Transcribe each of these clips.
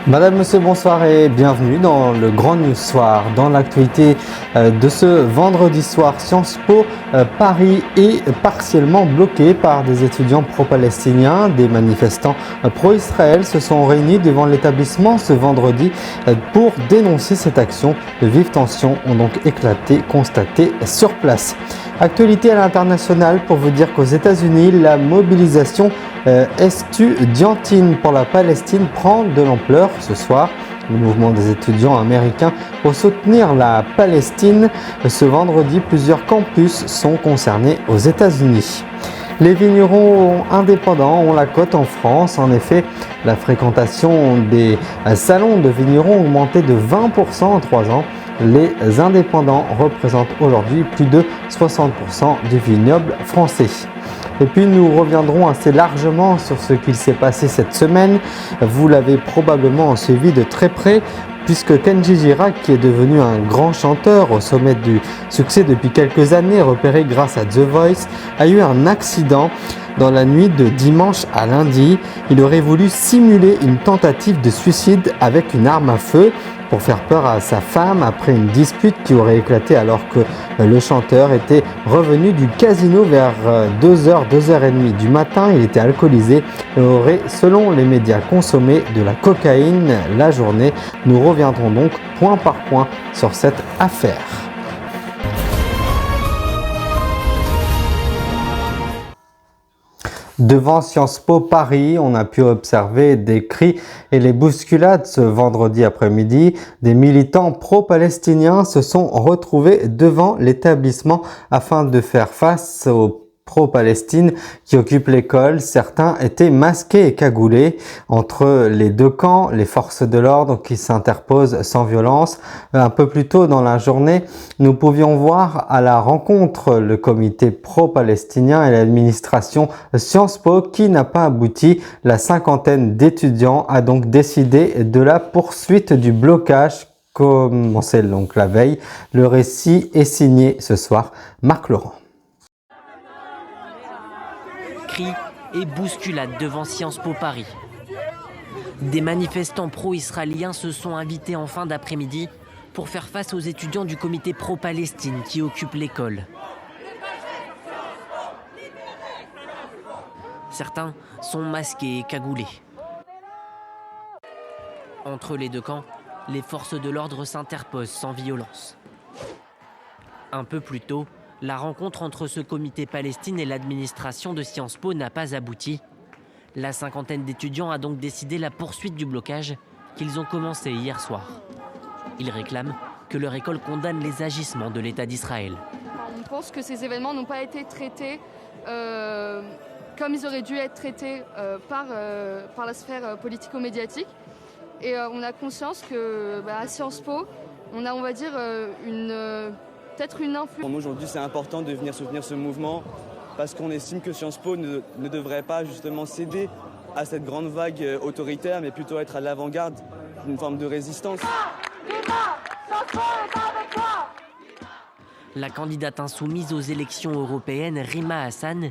Madame, Monsieur, bonsoir et bienvenue dans le Grand News Soir. Dans l'actualité de ce vendredi soir, Sciences Po Paris est partiellement bloqué par des étudiants pro-palestiniens. Des manifestants pro-Israël se sont réunis devant l'établissement ce vendredi pour dénoncer cette action. De vives tensions ont donc éclaté, constatées sur place. Actualité à l'international pour vous dire qu'aux États-Unis, la mobilisation estudiantine pour la Palestine prend de l'ampleur ce soir. Le mouvement des étudiants américains pour soutenir la Palestine. Ce vendredi, plusieurs campus sont concernés aux États-Unis. Les vignerons indépendants ont la cote en France. En effet, la fréquentation des salons de vignerons a augmenté de 20% en 3 ans. Les indépendants représentent aujourd'hui plus de 60% du vignoble français. Et puis nous reviendrons assez largement sur ce qu'il s'est passé cette semaine. Vous l'avez probablement suivi de très près puisque Kenji Girac, qui est devenu un grand chanteur au sommet du succès depuis quelques années, repéré grâce à The Voice, a eu un accident dans la nuit de dimanche à lundi. Il aurait voulu simuler une tentative de suicide avec une arme à feu pour faire peur à sa femme après une dispute qui aurait éclaté alors que le chanteur était revenu du casino vers 2h, 2h30 du matin. Il était alcoolisé et aurait, selon les médias, consommé de la cocaïne la journée. Nous reviendrons donc point par point sur cette affaire. Devant Sciences Po Paris, on a pu observer des cris et les bousculades ce vendredi après-midi. Des militants pro-palestiniens se sont retrouvés devant l'établissement afin de faire face aux pro-Palestine qui occupent l'école. Certains étaient masqués et cagoulés. Entre les deux camps, les forces de l'ordre qui s'interposent sans violence. Un peu plus tôt dans la journée, nous pouvions voir à la rencontre le comité pro-palestinien et l'administration Sciences Po qui n'a pas abouti. La cinquantaine d'étudiants a donc décidé de la poursuite du blocage commencé donc la veille. Le récit est signé ce soir, Marc Laurent. Et bousculade devant Sciences Po Paris. Des manifestants pro-israéliens se sont invités en fin d'après-midi pour faire face aux étudiants du comité pro-Palestine qui occupent l'école. Certains sont masqués et cagoulés. Entre les deux camps, les forces de l'ordre s'interposent sans violence. Un peu plus tôt, la rencontre entre ce comité Palestine et l'administration de Sciences Po n'a pas abouti. La cinquantaine d'étudiants a donc décidé la poursuite du blocage qu'ils ont commencé hier soir. Ils réclament que leur école condamne les agissements de l'État d'Israël. On pense que ces événements n'ont pas été traités comme ils auraient dû être traités par la sphère politico-médiatique. Et on a conscience que à Sciences Po, on a, on va dire, peut-être une influence. Pour nous, aujourd'hui, c'est important de venir soutenir ce mouvement parce qu'on estime que Sciences Po ne devrait pas justement céder à cette grande vague autoritaire, mais plutôt être à l'avant-garde d'une forme de résistance. La candidate insoumise aux élections européennes, Rima Hassan,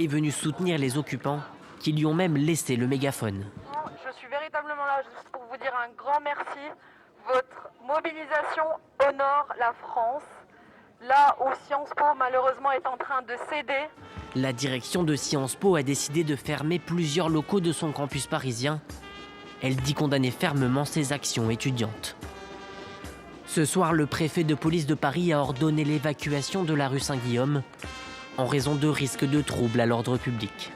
est venue soutenir les occupants qui lui ont même laissé le mégaphone. Je suis véritablement là juste pour vous dire un grand merci. Votre mobilisation honore la France. Là où Sciences Po, malheureusement, est en train de céder. La direction de Sciences Po a décidé de fermer plusieurs locaux de son campus parisien. Elle dit condamner fermement ces actions étudiantes. Ce soir, le préfet de police de Paris a ordonné l'évacuation de la rue Saint-Guillaume en raison de risques de troubles à l'ordre public.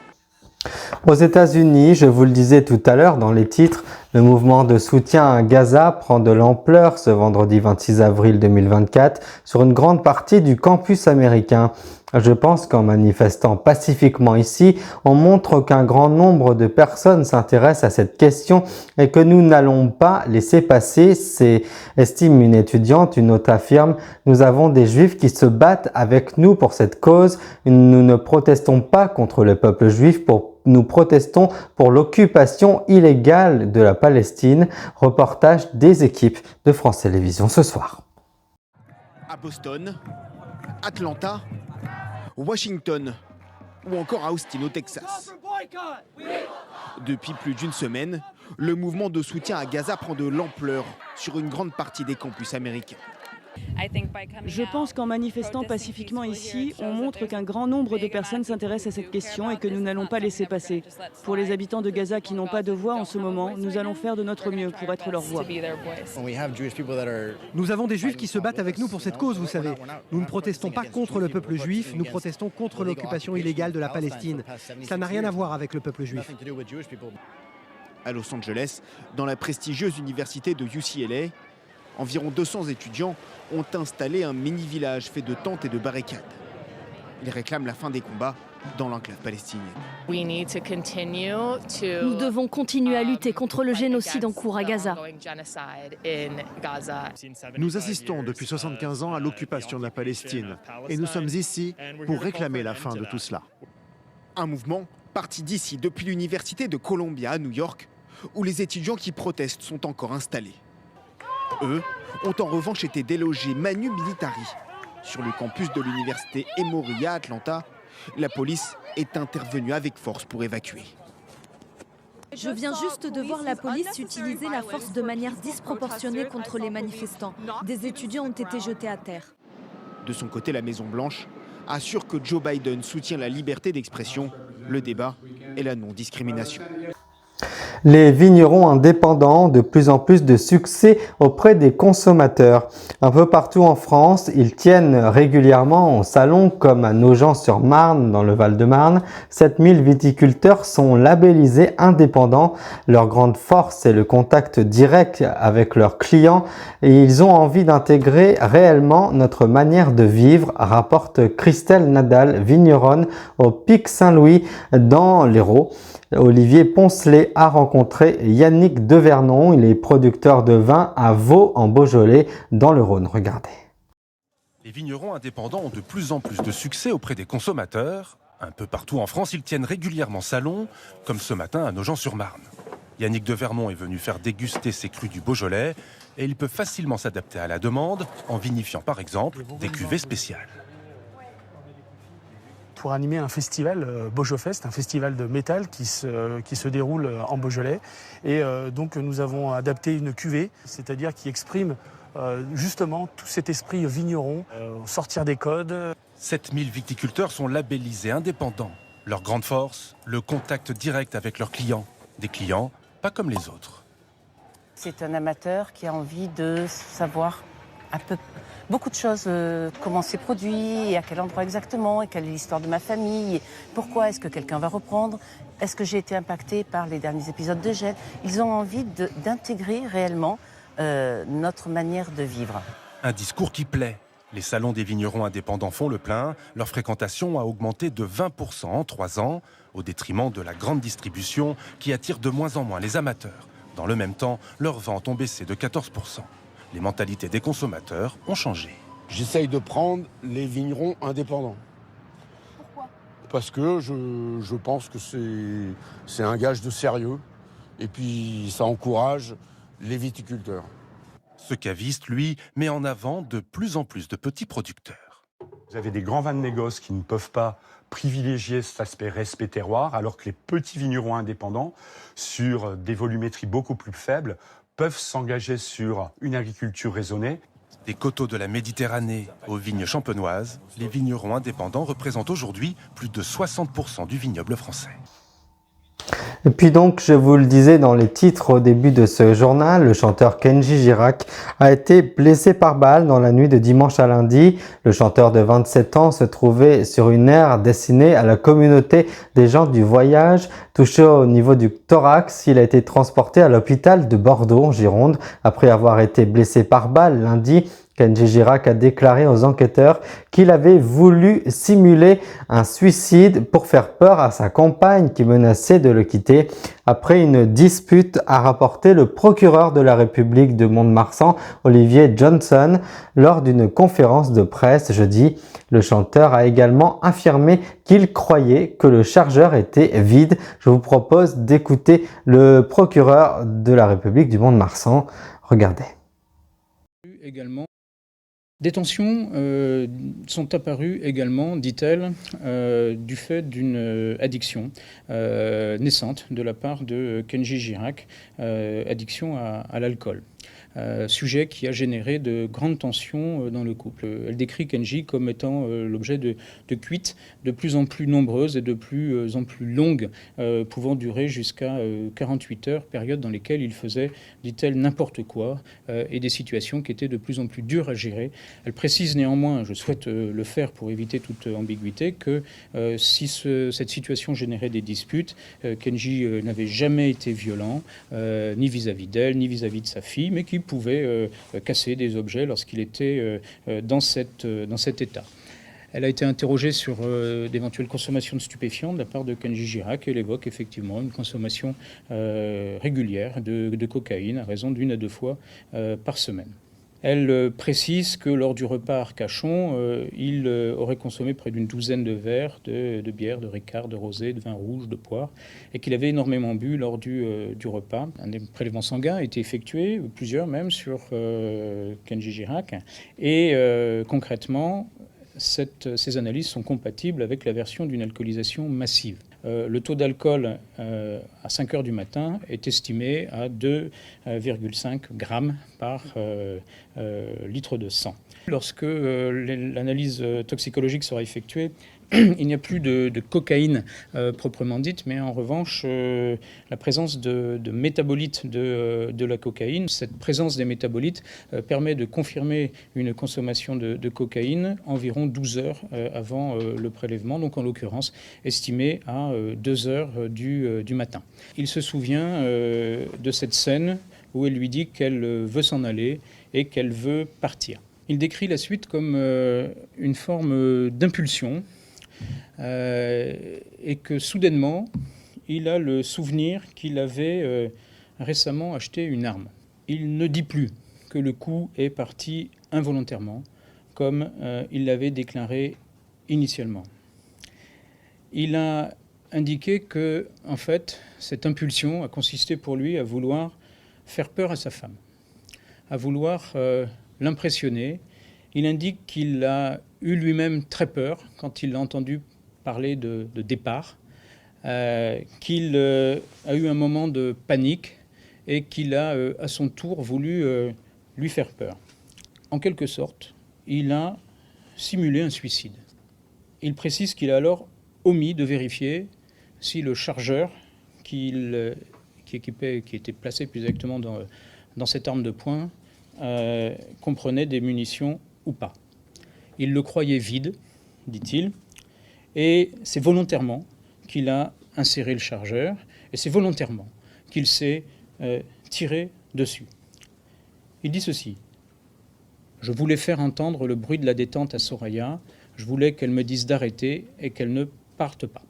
Aux États-Unis, je vous le disais tout à l'heure dans les titres, le mouvement de soutien à Gaza prend de l'ampleur ce vendredi 26 avril 2024 sur une grande partie du campus américain. Je pense qu'en manifestant pacifiquement ici, on montre qu'un grand nombre de personnes s'intéressent à cette question et que nous n'allons pas laisser passer. Estime une étudiante, une autre affirme, nous avons des juifs qui se battent avec nous pour cette cause. Nous ne protestons pas contre le peuple juif, nous protestons pour l'occupation illégale de la Palestine. Reportage des équipes de France Télévisions ce soir. À Boston, Atlanta, Washington ou encore à Austin au Texas. Depuis plus d'une semaine, le mouvement de soutien à Gaza prend de l'ampleur sur une grande partie des campus américains. Je pense qu'en manifestant pacifiquement ici, on montre qu'un grand nombre de personnes s'intéressent à cette question et que nous n'allons pas laisser passer. Pour les habitants de Gaza qui n'ont pas de voix en ce moment, nous allons faire de notre mieux pour être leur voix. Nous avons des juifs qui se battent avec nous pour cette cause, vous savez. Nous ne protestons pas contre le peuple juif, nous protestons contre l'occupation illégale de la Palestine. Ça n'a rien à voir avec le peuple juif. À Los Angeles, dans la prestigieuse université de UCLA, environ 200 étudiants ont installé un mini-village fait de tentes et de barricades. Ils réclament la fin des combats dans l'enclave palestinienne. Nous devons continuer à lutter contre le génocide en cours à Gaza. Nous assistons depuis 75 ans à l'occupation de la Palestine et nous sommes ici pour réclamer la fin de tout cela. Un mouvement parti d'ici depuis l'université de Columbia à New York, où les étudiants qui protestent sont encore installés. Eux ont en revanche été délogés manu militari. Sur le campus de l'université Emory à Atlanta, la police est intervenue avec force pour évacuer. Je viens juste de voir la police utiliser la force de manière disproportionnée contre les manifestants. Des étudiants ont été jetés à terre. De son côté, la Maison-Blanche assure que Joe Biden soutient la liberté d'expression, le débat et la non-discrimination. Les vignerons indépendants, de plus en plus de succès auprès des consommateurs. Un peu partout en France, ils tiennent régulièrement au salon, comme à Nogent-sur-Marne, dans le Val-de-Marne. 7000 viticulteurs sont labellisés indépendants. Leur grande force est le contact direct avec leurs clients et ils ont envie d'intégrer réellement notre manière de vivre, rapporte Christelle Nadal, vigneronne au Pic Saint-Louis dans l'Hérault. Olivier Poncelet a rencontré Yannick Devernon, il est producteur de vin à Vaux en Beaujolais dans le Rhône. Regardez. Les vignerons indépendants ont de plus en plus de succès auprès des consommateurs. Un peu partout en France, ils tiennent régulièrement salon, comme ce matin à Nogent-sur-Marne. Yannick Devernon est venu faire déguster ses crus du Beaujolais et il peut facilement s'adapter à la demande en vinifiant par exemple des cuvées spéciales. Pour animer un festival, Beaujofest, un festival de métal qui se déroule en Beaujolais. Et donc nous avons adapté une cuvée, c'est-à-dire qui exprime justement tout cet esprit vigneron, sortir des codes. 7000 viticulteurs sont labellisés indépendants. Leur grande force, le contact direct avec leurs clients. Des clients pas comme les autres. C'est un amateur qui a envie de savoir beaucoup de choses, comment c'est produit, et à quel endroit exactement, et quelle est l'histoire de ma famille, et pourquoi est-ce que quelqu'un va reprendre, est-ce que j'ai été impacté par les derniers épisodes de gel. Ils ont envie d'intégrer réellement notre manière de vivre. Un discours qui plaît. Les salons des vignerons indépendants font le plein. Leur fréquentation a augmenté de 20% en 3 ans, au détriment de la grande distribution qui attire de moins en moins les amateurs. Dans le même temps, leurs ventes ont baissé de 14%. Les mentalités des consommateurs ont changé. J'essaye de prendre les vignerons indépendants. Pourquoi ? Parce que je pense que c'est un gage de sérieux et puis ça encourage les viticulteurs. Ce caviste, lui, met en avant de plus en plus de petits producteurs. Vous avez des grands vins de négoce qui ne peuvent pas privilégier cet aspect respect terroir, alors que les petits vignerons indépendants, sur des volumétries beaucoup plus faibles, peuvent s'engager sur une agriculture raisonnée. Des coteaux de la Méditerranée aux vignes champenoises, les vignerons indépendants représentent aujourd'hui plus de 60% du vignoble français. Et puis donc, je vous le disais dans les titres au début de ce journal, le chanteur Kenji Girac a été blessé par balle dans la nuit de dimanche à lundi. Le chanteur de 27 ans se trouvait sur une aire destinée à la communauté des gens du voyage. Touché au niveau du thorax, il a été transporté à l'hôpital de Bordeaux, en Gironde, après avoir été blessé par balle lundi. Kenji Girac a déclaré aux enquêteurs qu'il avait voulu simuler un suicide pour faire peur à sa compagne qui menaçait de le quitter. Après une dispute, a rapporté le procureur de la République de Mont-de-Marsan, Olivier Johnson, lors d'une conférence de presse jeudi. Le chanteur a également affirmé qu'il croyait que le chargeur était vide. Je vous propose d'écouter le procureur de la République du Mont-de-Marsan. Regardez. Également Des tensions sont apparues également, dit-elle, du fait d'une addiction naissante de la part de Kenji Girac, addiction à l'alcool. Sujet qui a généré de grandes tensions dans le couple. Elle décrit Kenji comme étant l'objet de cuites de plus en plus nombreuses et de plus en plus longues, pouvant durer jusqu'à 48 heures, période dans lesquelles il faisait, dit-elle, n'importe quoi, et des situations qui étaient de plus en plus dures à gérer. Elle précise néanmoins, je souhaite le faire pour éviter toute ambiguïté, que si cette situation générait des disputes, Kenji n'avait jamais été violent, ni vis-à-vis d'elle, ni vis-à-vis de sa fille, mais qui pouvait casser des objets lorsqu'il était dans cet état. Elle a été interrogée sur d'éventuelles consommations de stupéfiants de la part de Kenji Girac. Elle évoque effectivement une consommation régulière de cocaïne à raison d'1 à 2 fois par semaine. Elle précise que lors du repas à Arcachon, il aurait consommé près d'une douzaine de verres de bière, de ricard, de rosé, de vin rouge, de poire, et qu'il avait énormément bu lors du repas. Un prélèvement sanguin a été effectué, plusieurs même, sur Kenji Girac. Et concrètement, ces analyses sont compatibles avec la version d'une alcoolisation massive. Le taux d'alcool à 5 heures du matin est estimé à 2,5 grammes par litre de sang. Lorsque l'analyse toxicologique sera effectuée, il n'y a plus de cocaïne proprement dite, mais en revanche, la présence de métabolites de la cocaïne. Cette présence des métabolites permet de confirmer une consommation de cocaïne environ 12 heures avant le prélèvement, donc en l'occurrence estimée à 2 heures du matin. Il se souvient de cette scène où elle lui dit qu'elle veut s'en aller et qu'elle veut partir. Il décrit la suite comme une forme d'impulsion, et que soudainement, il a le souvenir qu'il avait récemment acheté une arme. Il ne dit plus que le coup est parti involontairement, comme il l'avait déclaré initialement. Il a indiqué que, en fait, cette impulsion a consisté pour lui à vouloir faire peur à sa femme, à vouloir l'impressionner. Il indique qu'il a eu lui-même très peur quand il a entendu parler de départ, qu'il a eu un moment de panique et qu'il a à son tour voulu lui faire peur. En quelque sorte, il a simulé un suicide. Il précise qu'il a alors omis de vérifier si le chargeur qui était placé plus exactement dans cette arme de poing comprenait des munitions ou pas. Il le croyait vide, dit-il, et c'est volontairement qu'il a inséré le chargeur, et c'est volontairement qu'il s'est tiré dessus. Il dit ceci: « Je voulais faire entendre le bruit de la détente à Soraya, je voulais qu'elle me dise d'arrêter et qu'elle ne parte pas. »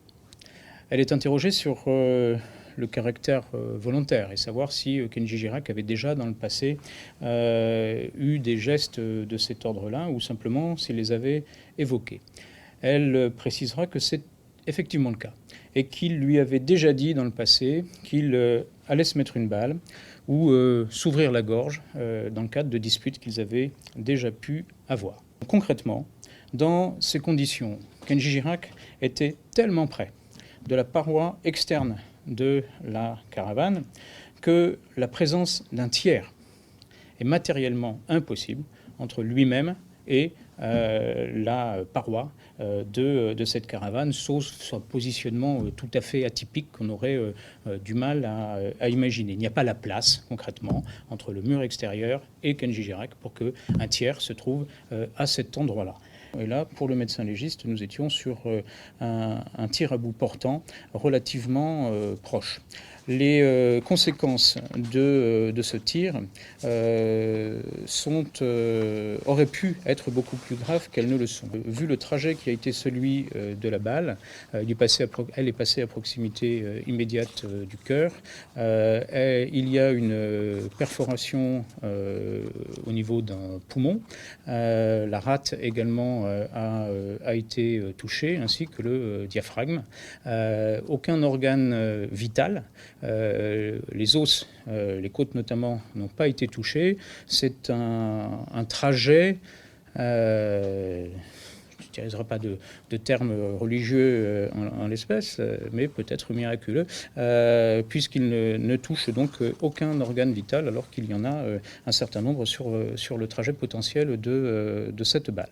Elle est interrogée sur le caractère volontaire et savoir si Kenji Girac avait déjà dans le passé eu des gestes de cet ordre-là ou simplement s'il les avait évoqués. Elle précisera que c'est effectivement le cas et qu'il lui avait déjà dit dans le passé qu'il allait se mettre une balle ou s'ouvrir la gorge dans le cadre de disputes qu'ils avaient déjà pu avoir. Concrètement, dans ces conditions, Kenji Girac était tellement près de la paroi externe de la caravane que la présence d'un tiers est matériellement impossible entre lui-même et la paroi de cette caravane, sauf son positionnement tout à fait atypique qu'on aurait du mal à imaginer. Il n'y a pas la place, concrètement, entre le mur extérieur et Kenji Girac pour qu'un tiers se trouve à cet endroit-là. Et là, pour le médecin légiste, nous étions sur un tir à bout portant relativement proche. Les conséquences de ce tir auraient pu être beaucoup plus graves qu'elles ne le sont. Vu le trajet qui a été celui de la balle, elle est passée à proximité immédiate du cœur. Il y a une perforation au niveau d'un poumon. La rate également a été touchée, ainsi que le diaphragme. Aucun organe vital. Les os, les côtes notamment, n'ont pas été touchés. C'est un trajet je n'utiliserai pas de termes religieux en l'espèce, mais peut-être miraculeux, puisqu'il ne touche donc aucun organe vital, alors qu'il y en a un certain nombre sur le trajet potentiel de cette balle.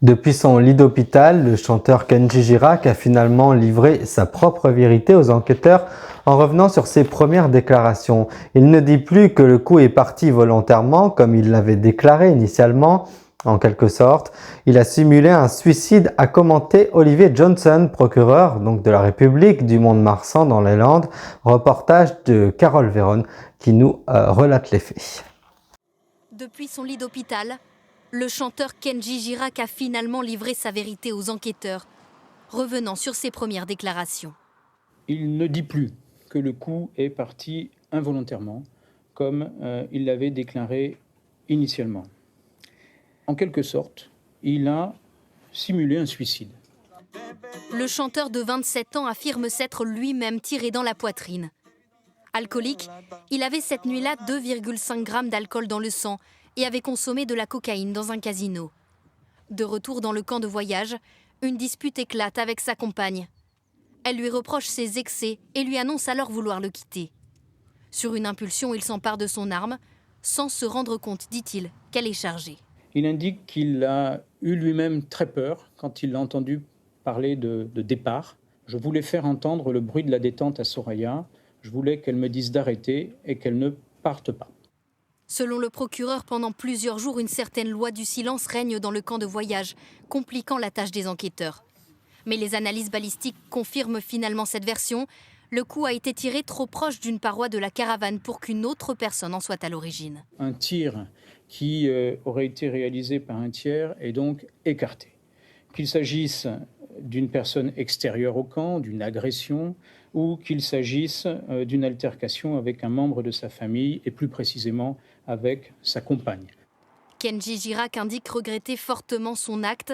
Depuis son lit d'hôpital, le chanteur Kenji Girac a finalement livré sa propre vérité aux enquêteurs en revenant sur ses premières déclarations. Il ne dit plus que le coup est parti volontairement, comme il l'avait déclaré initialement. En quelque sorte, il a simulé un suicide, a commenté Olivier Johnson, procureur donc de la République du Mont-de-Marsan dans les Landes. Reportage de Carole Véron qui nous relate les faits. Depuis son lit d'hôpital, le chanteur Kenji Girac a finalement livré sa vérité aux enquêteurs, revenant sur ses premières déclarations. Il ne dit plus que le coup est parti involontairement, comme il l'avait déclaré initialement. En quelque sorte, il a simulé un suicide. Le chanteur de 27 ans affirme s'être lui-même tiré dans la poitrine. Alcoolique, il avait cette nuit-là 2,5 grammes d'alcool dans le sang et avait consommé de la cocaïne dans un casino. De retour dans le camp de voyage, une dispute éclate avec sa compagne. Elle lui reproche ses excès et lui annonce alors vouloir le quitter. Sur une impulsion, il s'empare de son arme, sans se rendre compte, dit-il, qu'elle est chargée. Il indique qu'il a eu lui-même très peur quand il a entendu parler de départ. Je voulais faire entendre le bruit de la détente à Soraya. Je voulais qu'elle me dise d'arrêter et qu'elle ne parte pas. Selon le procureur, pendant plusieurs jours, une certaine loi du silence règne dans le camp de voyage, compliquant la tâche des enquêteurs. Mais les analyses balistiques confirment finalement cette version. Le coup a été tiré trop proche d'une paroi de la caravane pour qu'une autre personne en soit à l'origine. Un tir qui aurait été réalisé par un tiers est donc écarté. Qu'il s'agisse d'une personne extérieure au camp, d'une agression, ou qu'il s'agisse d'une altercation avec un membre de sa famille, et plus précisément avec sa compagne. Kenji Girac indique regretter fortement son acte.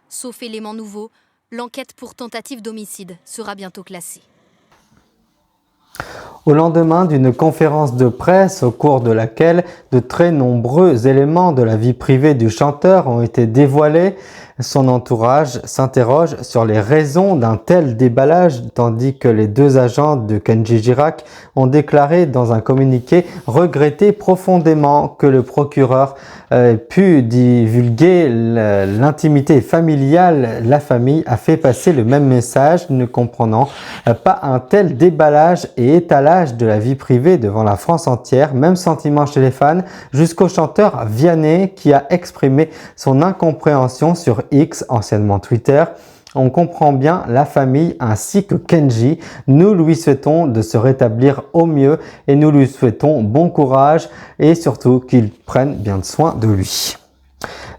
Sauf élément nouveau, l'enquête pour tentative d'homicide sera bientôt classée. Au lendemain d'une conférence de presse au cours de laquelle de très nombreux éléments de la vie privée du chanteur ont été dévoilés, son entourage s'interroge sur les raisons d'un tel déballage, tandis que les deux agents de Kenji Girac ont déclaré dans un communiqué regretter profondément que le procureur ait pu divulguer l'intimité familiale. La famille a fait passer le même message, ne comprenant pas un tel déballage et étalage de la vie privée devant la France entière. Même sentiment chez les fans, jusqu'au chanteur Vianney qui a exprimé son incompréhension sur X, anciennement Twitter. On comprend bien la famille ainsi que Kenji. Nous lui souhaitons de se rétablir au mieux et nous lui souhaitons bon courage et surtout qu'il prenne bien soin de lui.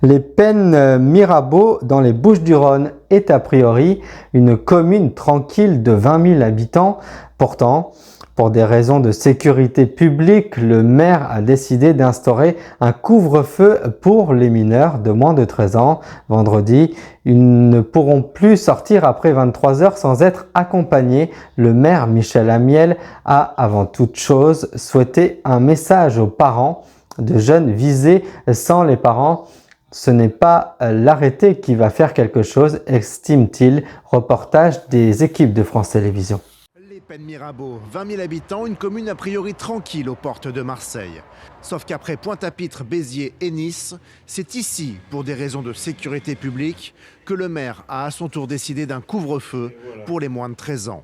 Les Pennes Mirabeau dans les Bouches-du-Rhône est a priori une commune tranquille de 20 000 habitants. Pourtant, pour des raisons de sécurité publique, le maire a décidé d'instaurer un couvre-feu pour les mineurs de moins de 13 ans. Vendredi, ils ne pourront plus sortir après 23 heures sans être accompagnés. Le maire Michel Amiel a avant toute chose souhaité un message aux parents de jeunes visés. Sans les parents, ce n'est pas l'arrêté qui va faire quelque chose, estime-t-il. Reportage des équipes de France Télévisions. Les Pennes Mirabeau, 20 000 habitants, une commune a priori tranquille aux portes de Marseille. Sauf qu'après Pointe-à-Pitre, Béziers et Nice, c'est ici, pour des raisons de sécurité publique, que le maire a à son tour décidé d'un couvre-feu pour les moins de 13 ans.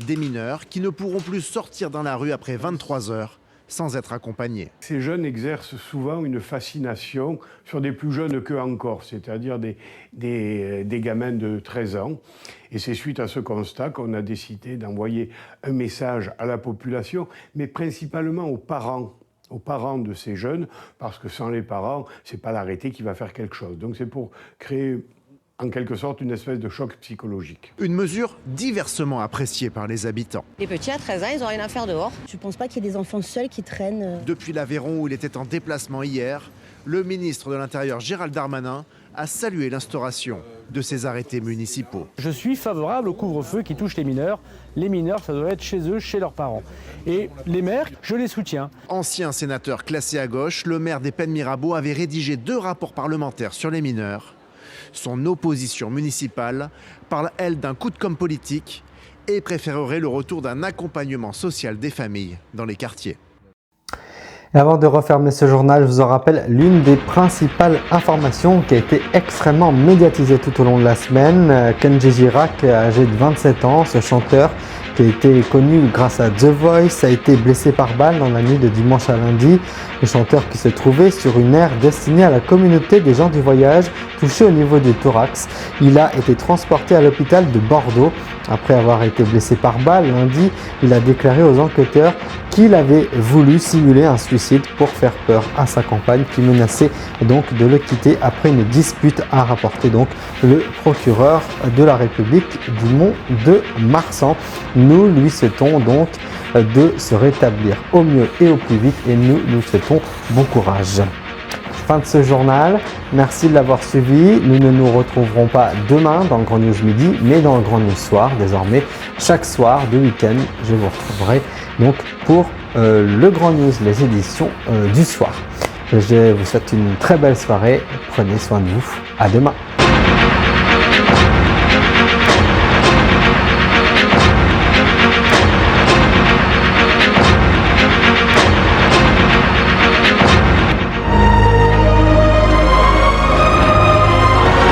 Des mineurs qui ne pourront plus sortir dans la rue après 23 heures sans être accompagnés. Ces jeunes exercent souvent une fascination sur des plus jeunes qu'eux encore, c'est-à-dire des gamins de 13 ans. Et c'est suite à ce constat qu'on a décidé d'envoyer un message à la population, mais principalement aux parents de ces jeunes, parce que sans les parents, c'est pas l'arrêté qui va faire quelque chose. Donc c'est pour créer en quelque sorte une espèce de choc psychologique. Une mesure diversement appréciée par les habitants. Les petits à 13 ans, ils n'ont rien à faire dehors. Je ne pense pas qu'il y ait des enfants seuls qui traînent. Depuis l'Aveyron où il était en déplacement hier, le ministre de l'Intérieur Gérald Darmanin a salué l'instauration de ces arrêtés municipaux. Je suis favorable au couvre-feu qui touche les mineurs. Les mineurs, ça doit être chez eux, chez leurs parents. Et les maires, je les soutiens. Ancien sénateur classé à gauche, le maire des Pennes-Mirabeau avait rédigé 2 rapports parlementaires sur les mineurs. Son opposition municipale parle, elle, d'un coup de com' politique et préférerait le retour d'un accompagnement social des familles dans les quartiers. Et avant de refermer ce journal, je vous en rappelle l'une des principales informations qui a été extrêmement médiatisée tout au long de la semaine. Kenji Girac, âgé de 27 ans, ce chanteur qui a été connu grâce à The Voice, a été blessé par balle dans la nuit de dimanche à lundi. Le chanteur qui se trouvait sur une aire destinée à la communauté des gens du voyage, touché au niveau du thorax. Il a été transporté à l'hôpital de Bordeaux. Après avoir été blessé par balle lundi, il a déclaré aux enquêteurs qu'il avait voulu simuler un suicide pour faire peur à sa compagne qui menaçait donc de le quitter après une dispute, a rapporté donc le procureur de la République du Mont-de-Marsan. Nous lui souhaitons donc de se rétablir au mieux et au plus vite et nous lui souhaitons bon courage. Fin de ce journal, merci de l'avoir suivi. Nous ne nous retrouverons pas demain dans le Grand News Midi, mais dans le Grand News Soir. Désormais, chaque soir de week-end, je vous retrouverai donc pour le Grand News, les éditions du soir. Je vous souhaite une très belle soirée. Prenez soin de vous. À demain.